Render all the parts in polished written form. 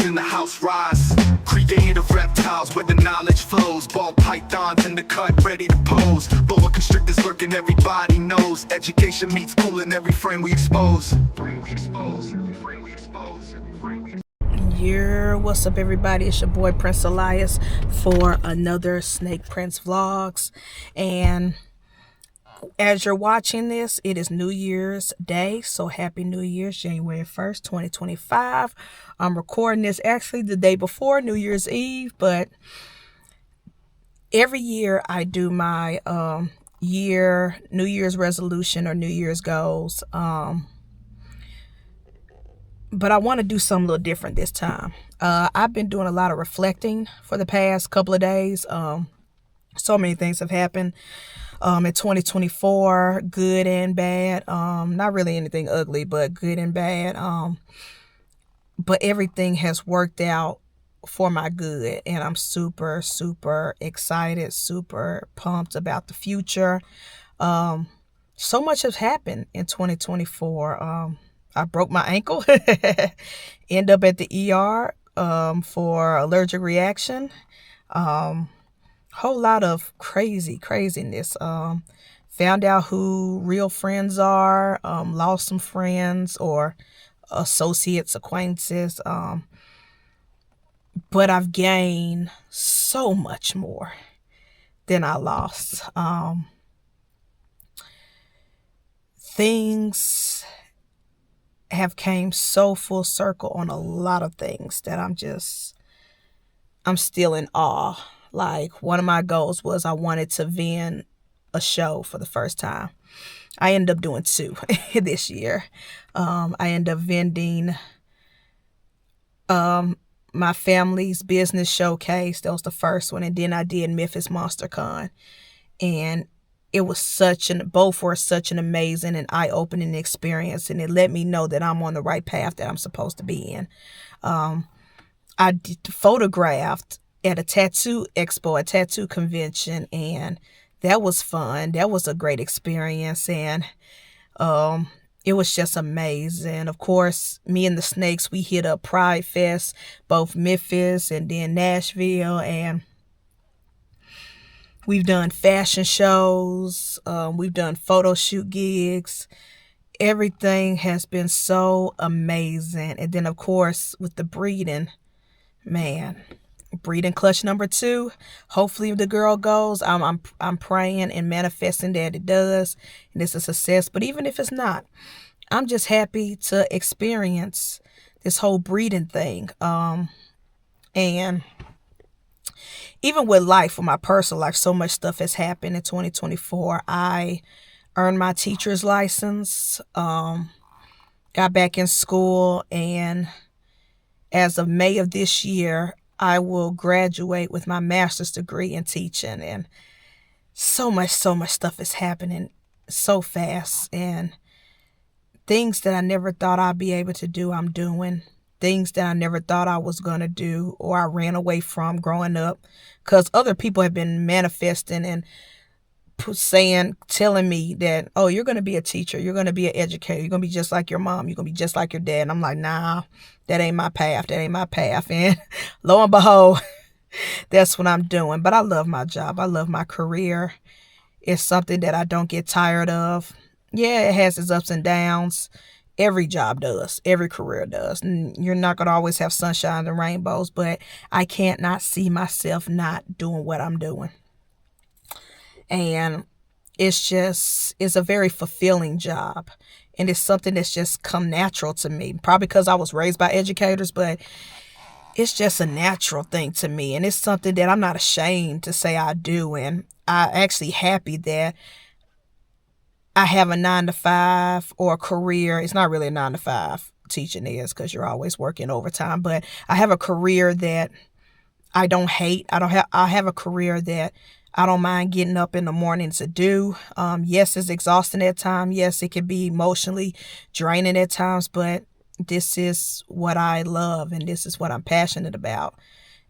in the house rise. Creative reptiles where the knowledge flows. Ball pythons in the cut ready to pose. Boa constrictors lurking, everybody knows. Education meets school in every frame we expose. Yeah, what's up everybody? It's your boy Prince Elias for another Snake Prince Vlogs. And as you're watching this, it is New Year's Day. So happy New Year's, January 1st, 2025. I'm recording this actually the day before New Year's Eve, but every year I do my New Year's resolution or New Year's goals. But I want to do something a little different this time. I've been doing a lot of reflecting for the past couple of days. So many things have happened in 2024, good and bad. Not really anything ugly, but good and bad. But everything has worked out for my good, and I'm super, super excited, super pumped about the future. So much has happened in 2024. I broke my ankle, end up at the ER for allergic reaction. Whole lot of craziness. Found out who real friends are, lost some friends or associates, acquaintances. But I've gained so much more than I lost. Things have came so full circle on a lot of things that I'm still in awe. Like, one of my goals was I wanted to vend a show for the first time. I ended up doing 2 this year. I ended up vending my family's business showcase. That was the first one. And then I did Memphis Monster Con. And it was both were such an amazing and eye-opening experience, and it let me know that I'm on the right path that I'm supposed to be in. I photographed at a tattoo expo, a tattoo convention, and that was fun. That was a great experience, and it was just amazing. Of course, me and the Snakes, we hit up Pride Fest, both Memphis and then Nashville, and we've done fashion shows, we've done photo shoot gigs. Everything has been so amazing. And then, of course, with the breeding, man, breeding clutch number 2. Hopefully the girl goes. I'm praying and manifesting that it does, and it's a success. But even if it's not, I'm just happy to experience this whole breeding thing. And even with life, with my personal life, so much stuff has happened in 2024. I earned my teacher's license, got back in school, and as of May of this year, I will graduate with my master's degree in teaching. And so much stuff is happening so fast, and things that I never thought I'd be able to do, I'm doing. Things that I never thought I was going to do or I ran away from growing up, because other people have been manifesting and telling me that, oh, you're going to be a teacher, you're going to be an educator, you're going to be just like your mom, you're going to be just like your dad. And I'm like, nah, that ain't my path. And lo and behold, that's what I'm doing. But I love my job. I love my career. It's something that I don't get tired of. Yeah, it has its ups and downs. Every job does. Every career does. And you're not going to always have sunshine and rainbows, but I can't not see myself not doing what I'm doing. And it's a very fulfilling job. And it's something that's just come natural to me. Probably because I was raised by educators, but it's just a natural thing to me. And it's something that I'm not ashamed to say I do. And I'm actually happy that I have a 9-to-5 or a career. It's not really a 9-to-5. Teaching is, because you're always working overtime. But I have a career that I don't hate. I have a career that I don't mind getting up in the morning to do. Yes, it's exhausting at times. Yes, it can be emotionally draining at times. But this is what I love, and this is what I'm passionate about.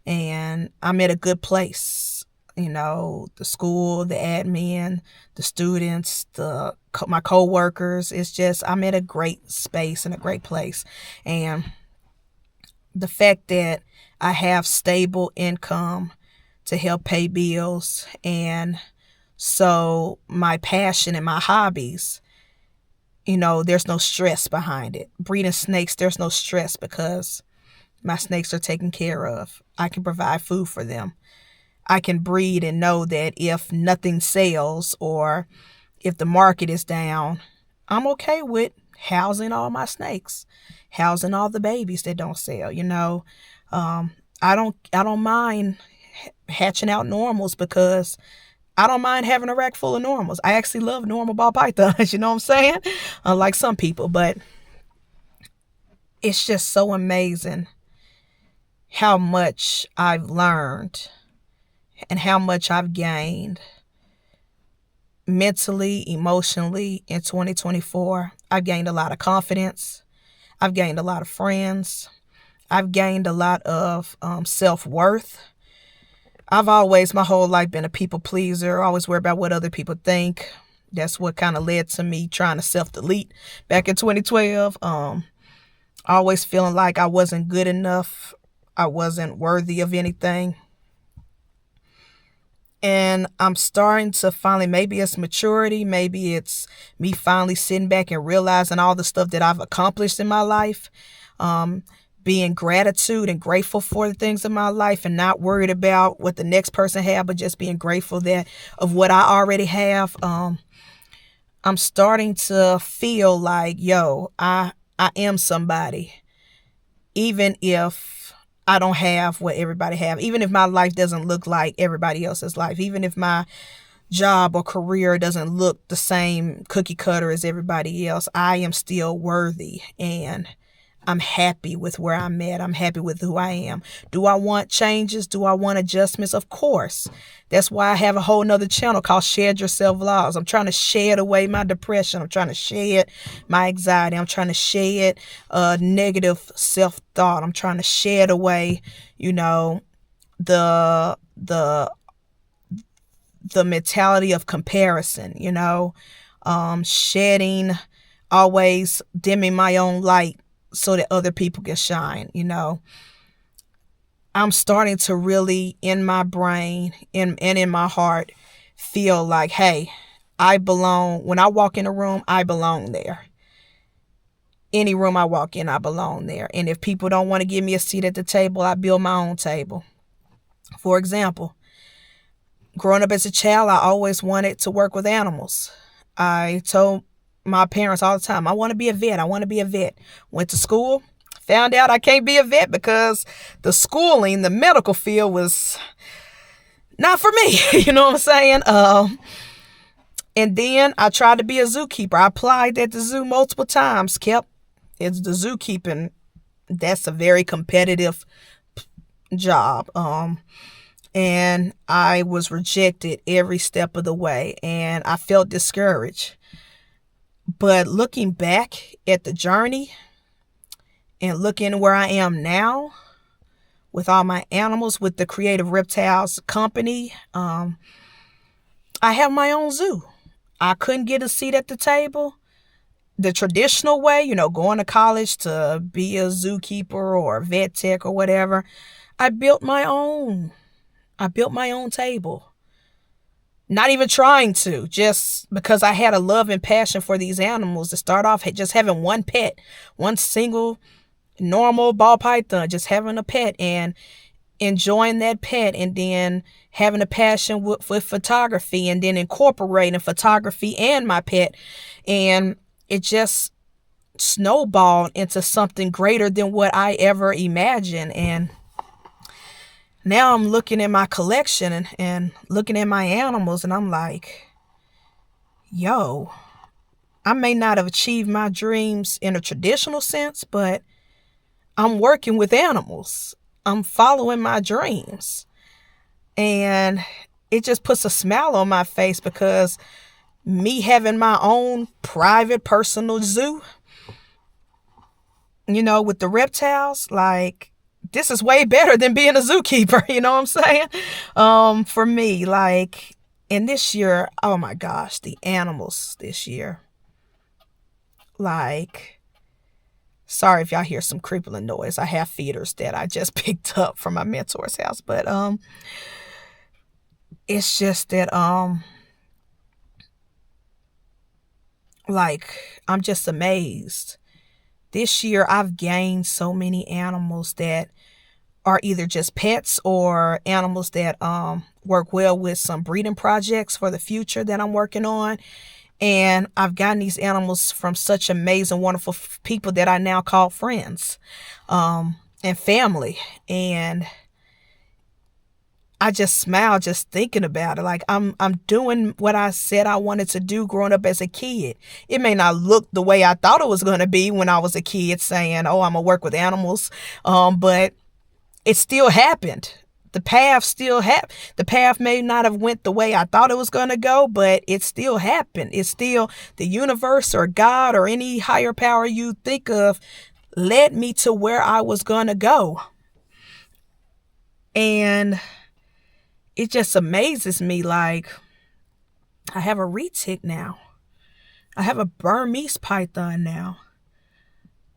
And I'm at a good place. You know, the school, the admin, the students, my co-workers. It's just, I'm at a great space and a great place. And the fact that I have stable income to help pay bills, and so my passion and my hobbies, there's no stress behind it. Breeding snakes, there's no stress because my snakes are taken care of. I can provide food for them. I can breed and know that if nothing sells or if the market is down, I'm okay with housing all my snakes, housing all the babies that don't sell. I don't mind hatching out normals because I don't mind having a rack full of normals. I actually love normal ball pythons, you know what I'm saying? Unlike some people, but it's just so amazing how much I've learned and how much I've gained mentally, emotionally in 2024. I've gained a lot of confidence. I've gained a lot of friends. I've gained a lot of self-worth. I've always, my whole life, been a people pleaser. Always worried about what other people think. That's what kind of led to me trying to self-delete back in 2012. Always feeling like I wasn't good enough. I wasn't worthy of anything. And I'm starting to finally, maybe it's maturity, maybe it's me finally sitting back and realizing all the stuff that I've accomplished in my life. Being gratitude and grateful for the things in my life and not worried about what the next person have, but just being grateful that of what I already have. I'm starting to feel like, I am somebody, even if I don't have what everybody have, even if my life doesn't look like everybody else's life, even if my job or career doesn't look the same cookie cutter as everybody else, I am still worthy, and I'm happy with where I'm at. I'm happy with who I am. Do I want changes? Do I want adjustments? Of course. That's why I have a whole nother channel called Shed Yourself Vlogs. I'm trying to shed away my depression. I'm trying to shed my anxiety. I'm trying to shed negative self-thought. I'm trying to shed away, the mentality of comparison, shedding, always dimming my own light so that other people can shine. I'm starting to really, in my brain and in my heart, feel like, hey, I belong. When I walk in a room, I belong there. Any room I walk in, I belong there. And if people don't want to give me a seat at the table, I build my own table. For example, growing up as a child, I always wanted to work with animals. I told my parents all the time, I want to be a vet. I want to be a vet. Went to school, found out I can't be a vet because the schooling, the medical field was not for me. You know what I'm saying? And then I tried to be a zookeeper. I applied at the zoo multiple times. It's the zookeeping. That's a very competitive job. And I was rejected every step of the way, and I felt discouraged. But looking back at the journey and looking where I am now with all my animals, with the Creative Reptiles company, I have my own zoo. I couldn't get a seat at the table the traditional way, going to college to be a zookeeper or a vet tech or whatever. I built my own. I built my own table. Not even trying to, just because I had a love and passion for these animals. To start off, just having one pet, one single normal ball python, just having a pet and enjoying that pet, and then having a passion with photography, and then incorporating photography and my pet. And it just snowballed into something greater than what I ever imagined. And now I'm looking at my collection and looking at my animals, and I'm like, I may not have achieved my dreams in a traditional sense, but I'm working with animals. I'm following my dreams. And it just puts a smile on my face because me having my own private personal zoo, with the reptiles, like, this is way better than being a zookeeper. You know what I'm saying? For me, like, and this year, oh my gosh, the animals this year, like, Sorry if y'all hear some crippling noise. I have feeders that I just picked up from my mentor's house. But it's just that like, I'm just amazed. This year I've gained so many animals that are either just pets or animals that work well with some breeding projects for the future that I'm working on. And I've gotten these animals from such amazing, wonderful people that I now call friends and family. And I just smile just thinking about it. Like, I'm doing what I said I wanted to do growing up as a kid. It may not look the way I thought it was going to be when I was a kid, saying, oh, I'm going to work with animals. But it still happened. The path may not have went the way I thought it was going to go, but it still happened. It's still the universe or God or any higher power you think of led me to where I was going to go. And it just amazes me. Like, I have a retic now. I have a Burmese python now.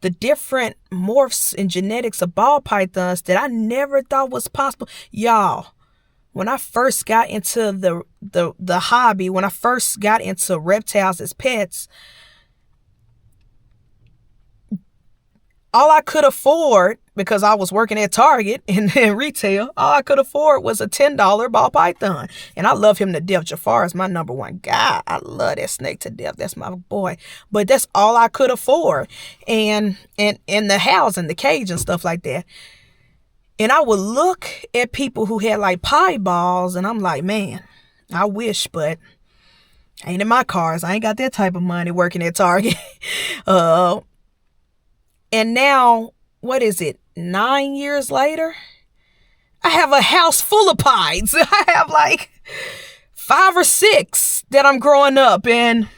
The different morphs and genetics of ball pythons that I never thought was possible. Y'all, when I first got into the hobby, when I first got into reptiles as pets, all I could afford, because I was working at Target in retail, all I could afford was a $10 ball python. And I love him to death. Jafar is my number one guy. I love that snake to death. That's my boy. But that's all I could afford. And the house and the cage and stuff like that. And I would look at people who had like pie balls, and I'm like, man, I wish, but ain't in my cars. I ain't got that type of money working at Target. And now, what is it, 9 years later? I have a house full of pies. I have like 5 or 6 that I'm growing up. And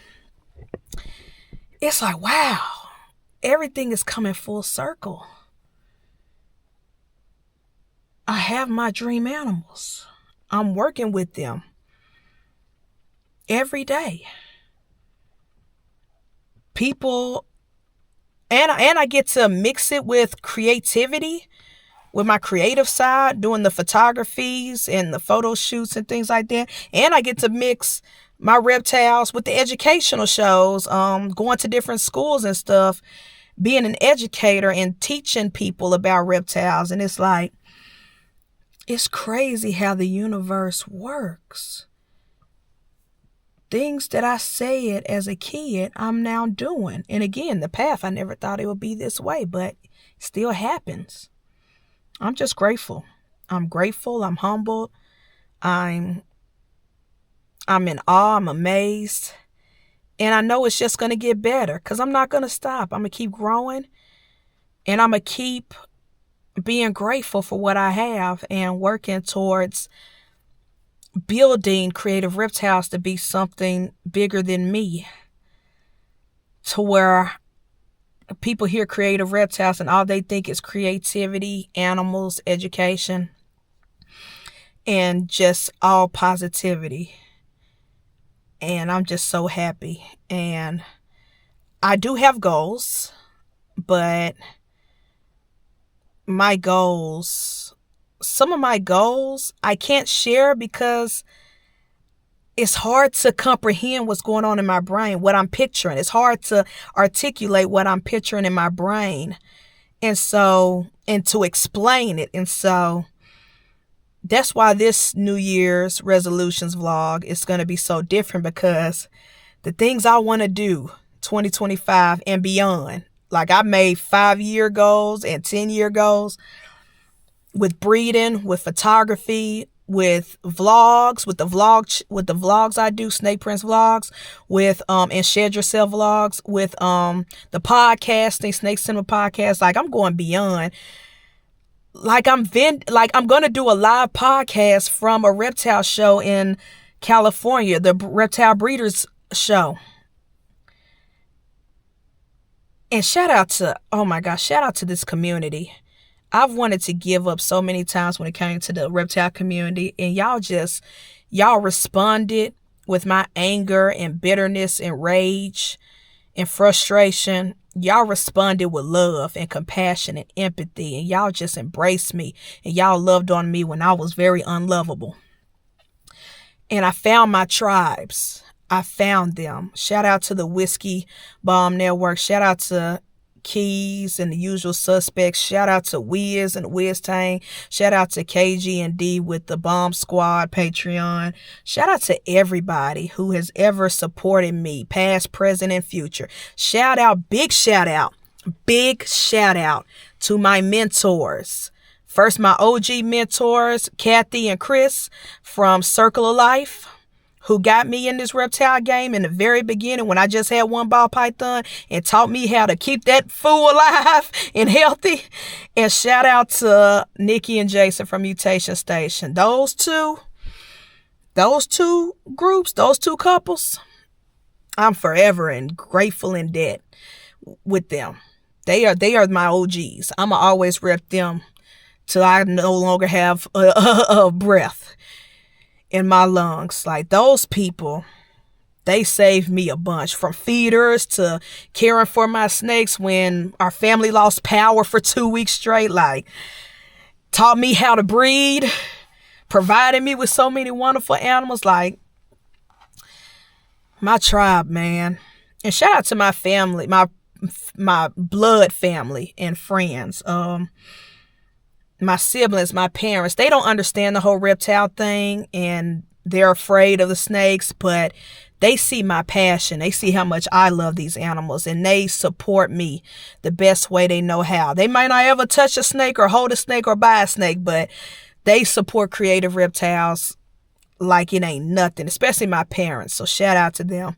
it's like, wow, everything is coming full circle. I have my dream animals. I'm working with them every day. People... And I get to mix it with creativity, with my creative side, doing the photographies and the photo shoots and things like that. And I get to mix my reptiles with the educational shows, going to different schools and stuff, being an educator and teaching people about reptiles. And it's like, it's crazy how the universe works. Things that I said as a kid, I'm now doing. And again, the path, I never thought it would be this way, but it still happens. I'm just grateful. I'm grateful. I'm humbled. I'm in awe. I'm amazed. And I know it's just going to get better because I'm not going to stop. I'm going to keep growing. And I'm going to keep being grateful for what I have and working towards building Creative Reptiles to be something bigger than me, to where people hear Creative Reptiles and all they think is creativity, animals, education, and just all positivity. And I'm just so happy. And I do have goals, but some of my goals I can't share because it's hard to comprehend what's going on in my brain, what I'm picturing. It's hard to articulate what I'm picturing in my brain. And to explain it. And so that's why this New Year's resolutions vlog is going to be so different, because the things I want to do 2025 and beyond, like I made 5-year goals and 10-year goals, with breeding, with photography, with vlogs, with the vlogs I do, SnakePrinceVlogs, with and Shed Yourself vlogs, with the podcasting, Snake Cinema podcast. Like, I'm going beyond. Like, I'm gonna do a live podcast from a reptile show in California, the Reptile Breeders Show. And shout out to this community. I've wanted to give up so many times when it came to the reptile community, and y'all responded with my anger and bitterness and rage and frustration. y'all responded with love and compassion and empathy, and y'all just embraced me, and y'all loved on me when I was very unlovable. And I found my tribes. I found them. Shout out to the Whiskey Bomb Network. Shout out to Keys and the Usual Suspects. Shout out to Wiz and Wiz Tang. Shout out to KG&D with the Bomb Squad Patreon. Shout out to everybody who has ever supported me, past, present, and future. Big shout out to my mentors. First, my OG mentors, Kathy and Chris from Circle of Life, who got me in this reptile game in the very beginning when I just had one ball python and taught me how to keep that fool alive and healthy. And shout out to Nikki and Jason from Mutation Station. Those two groups, those two couples, I'm forever and grateful in debt with them. They are my OGs. I'ma always rep them till I no longer have a breath in my lungs. Like, those people, they saved me a bunch, from feeders to caring for my snakes when our family lost power for 2 weeks straight. Like, taught me how to breed, provided me with so many wonderful animals. Like, my tribe, man. And shout out to my family, my blood family and friends. My siblings, my parents, they don't understand the whole reptile thing, and they're afraid of the snakes, but they see my passion. They see how much I love these animals, and they support me the best way they know how. They might not ever touch a snake or hold a snake or buy a snake, but they support creative reptiles like it ain't nothing, especially my parents. So shout out to them.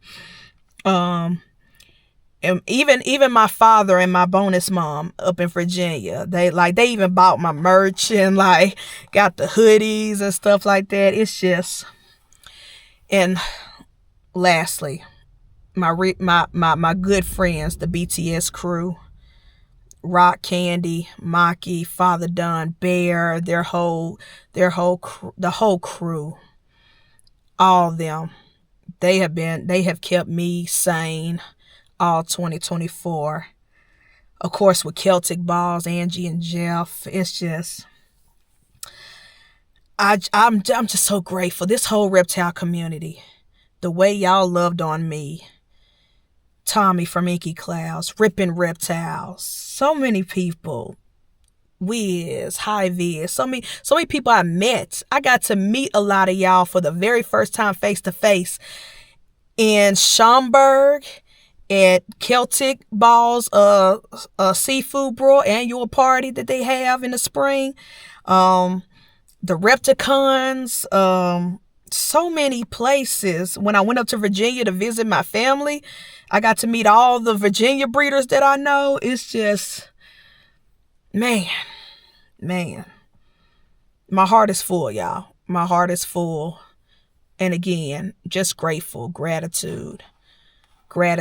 And even my father and my bonus mom up in Virginia, they even bought my merch and like got the hoodies and stuff like that. It's just, and lastly, my good friends, the BTS crew, Rock Candy, Maki, Father Don, Bear, the whole crew, all of them, they have kept me sane all 2024. Of course, with Celtic Balls, Angie and Jeff, it's just, I'm just so grateful. This whole reptile community, the way y'all loved on me. Tommy from Inky Clouds, Rippin' Reptiles, so many people. Wiz, High Viz, so many people I met. I got to meet a lot of y'all for the very first time face to face in Schaumburg at Celtic Balls, seafood broil annual party that they have in the spring. The Repticons, so many places. When I went up to Virginia to visit my family, I got to meet all the Virginia breeders that I know. It's just, man, my heart is full, y'all. My heart is full. And again, just grateful, gratitude. I'm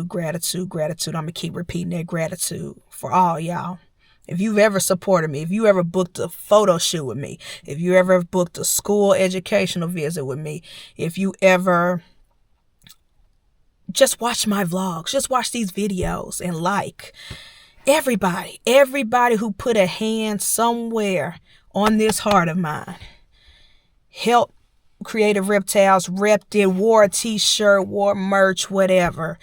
going to keep repeating that gratitude for all y'all. If you've ever supported me, if you ever booked a photo shoot with me, if you ever booked a school educational visit with me, if you ever just watch my vlogs, just watch these videos and like, everybody who put a hand somewhere on this heart of mine, help Creative Reptiles, repped it, wore a t-shirt, wore merch, whatever.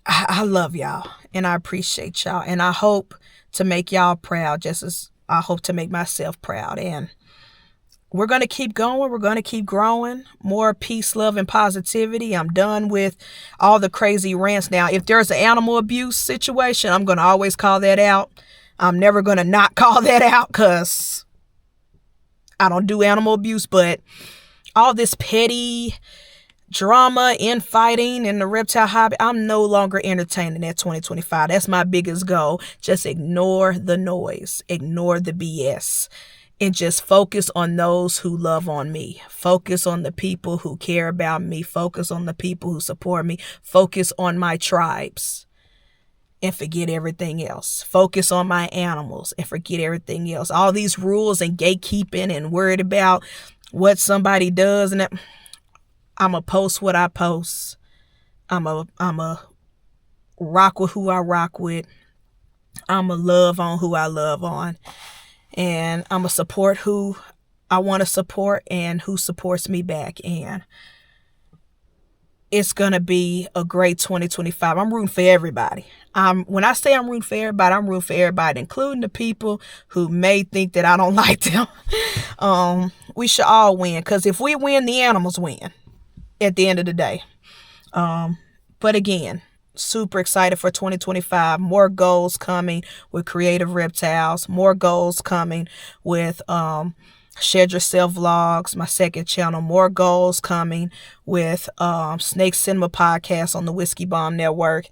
I love y'all and I appreciate y'all, and I hope to make y'all proud just as I hope to make myself proud. And we're going to keep going. We're going to keep growing. More peace, love, and positivity. I'm done with all the crazy rants. Now, if there's an animal abuse situation, I'm going to always call that out. I'm never going to not call that out because I don't do animal abuse, but all this petty drama, infighting in the reptile hobby, I'm no longer entertaining that 2025. That's my biggest goal. Just ignore the noise, ignore the BS, and just focus on those who love on me. Focus on the people who care about me. Focus on the people who support me. Focus on my tribes and forget everything else. Focus on my animals and forget everything else. All these rules and gatekeeping and worried about what somebody does, and I'm a post what I post. I'm a rock with who I rock with. I'm going to love on who I love on. And I'm going to support who I want to support and who supports me back. And it's going to be a great 2025. I'm rooting for everybody. When I say I'm rooting for everybody, I'm rooting for everybody, including the people who may think that I don't like them. We should all win, because if we win, the animals win at the end of the day. But again, super excited for 2025. More goals coming with Creative Reptiles. More goals coming with Shed Yourself Vlogs, my second channel. More goals coming with Snake Cinema Podcast on the Whiskey Bomb Network.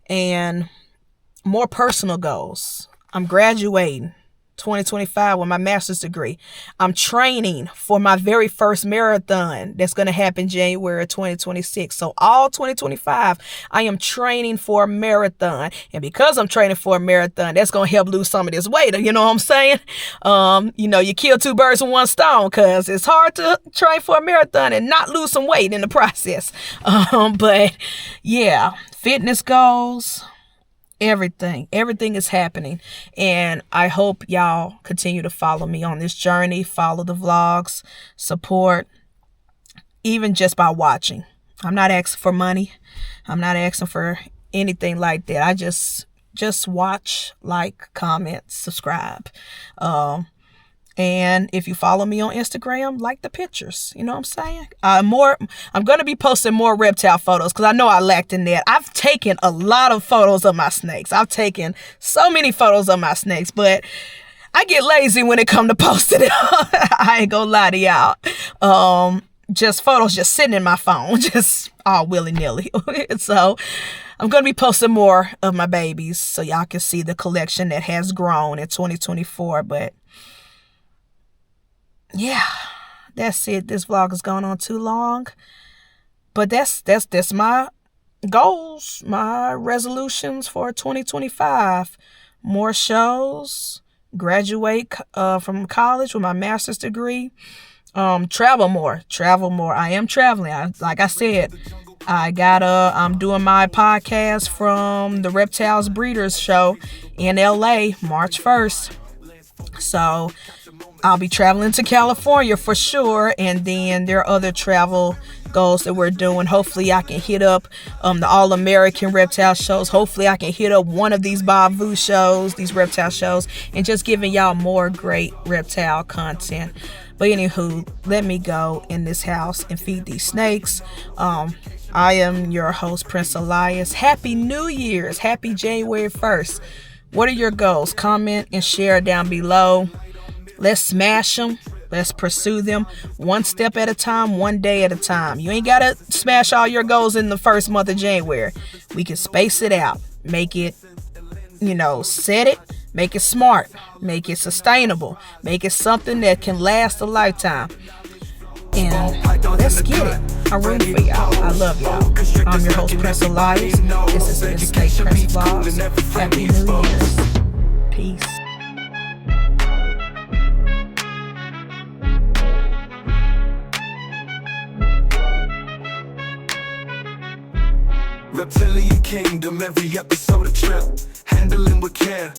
And more personal goals. I'm graduating 2025 with my master's degree. I'm training for my very first marathon that's going to happen January 2026. So all 2025, I am training for a marathon. And because I'm training for a marathon, that's going to help lose some of this weight. You know what I'm saying? You kill two birds with one stone, because it's hard to train for a marathon and not lose some weight in the process. But yeah, fitness goals. Everything is happening, and I hope y'all continue to follow me on this journey. Follow the vlogs, support, even just by watching. I'm not asking for money. I'm not asking for anything like that. I just watch, like, comment, subscribe. And if you follow me on Instagram, like the pictures. You know what I'm saying? I'm going to be posting more reptile photos, because I know I lacked in that. I've taken a lot of photos of my snakes. I've taken so many photos of my snakes, but I get lazy when it comes to posting it. I ain't going to lie to y'all. Just photos just sitting in my phone, just all willy-nilly. So I'm going to be posting more of my babies so y'all can see the collection that has grown in 2024. But yeah, that's it. This vlog is going on too long, but that's my goals, my resolutions for 2025. More shows, graduate from college with my master's degree, travel more. I am traveling. Like I said, I'm doing my podcast from the Reptiles Breeders Show in LA, March 1st. So I'll be traveling to California for sure. And then there are other travel goals that we're doing. Hopefully I can hit up the All-American Reptile shows. Hopefully I can hit up one of these Bavu shows, these reptile shows, and just giving y'all more great reptile content. But anywho, let me go in this house and feed these snakes. I am your host, Prince Elias. Happy New Year's. Happy January 1st. What are your goals? Comment and share down below. Let's smash them. Let's pursue them one step at a time, one day at a time. You ain't got to smash all your goals in the first month of January. We can space it out. Make it, set it. Make it smart. Make it sustainable. Make it something that can last a lifetime. And let's get it. I'm rooting for y'all. I love y'all. I'm your host, Prince Elias. This is the Snake Prince Vlogs. Happy New Year's. Peace. Reptilian kingdom, every episode a trip, handling with care.